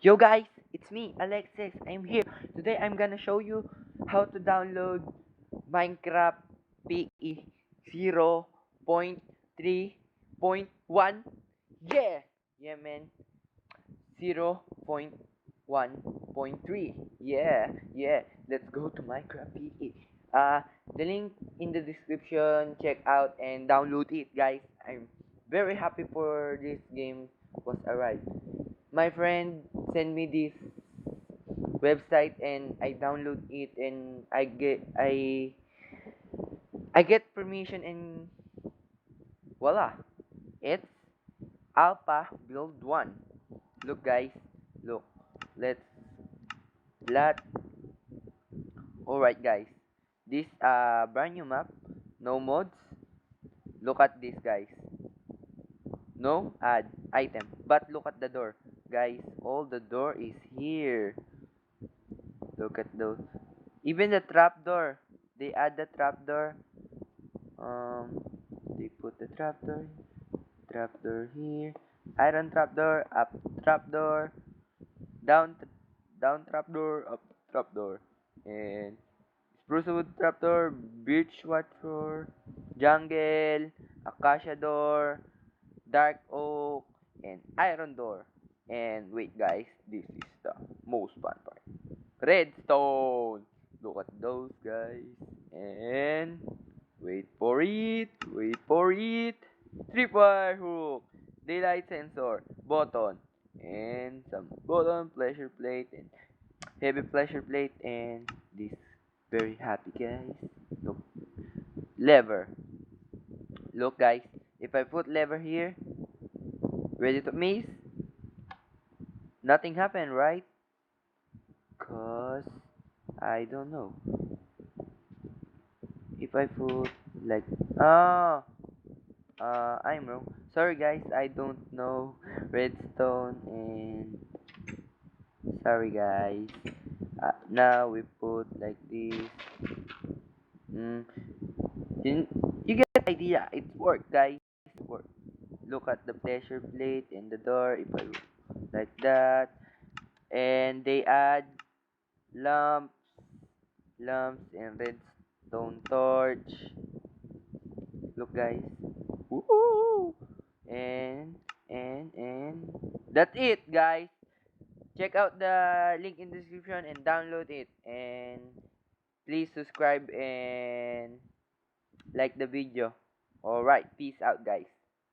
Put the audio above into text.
Yo guys, it's me, Alexis. I'm here. Today I'm gonna show you how to download Minecraft PE 0.3.1. Yeah! Yeah man. 0.1.3. Yeah, yeah. Let's go to Minecraft PE. The link in the description. Check out and download it, guys. I'm very happy for this game was arrived. My friend sent me this website and I download it and I get permission and voila, it's Alpha Build 1. Look guys, look. Let's let Alright guys. This brand new map, no mods. Look at this guys. No add item. But look at the door. Guys, all the door is here. Look at those. Even the trapdoor. They add the trapdoor. Um, they put the trapdoor here. Iron trapdoor, up trapdoor, down, down trapdoor, up trapdoor, and spruce wood trapdoor, birch trapdoor, jungle, acacia door, dark oak, and iron door. And wait, guys, this is the most fun part. Redstone. Look at those guys. And wait for it. Wait for it. Tripwire hook. Daylight sensor. Button. And some button, pleasure plate, and heavy pleasure plate, and this very happy guys. Look. Lever. Look guys. If I put lever here, ready to miss, nothing happened, right? Cause I don't know. If I put like ah I'm wrong. Sorry guys, I don't know redstone and sorry guys. Now we put like this. Mm, you, you get the idea. It worked guys. It worked. Look at the pressure plate and the door. If I like that, and they add lamps, and redstone torch. Look guys. Woo! And that's it guys. Check out the link in the description and download it, and please subscribe and like the video. Alright, peace out guys.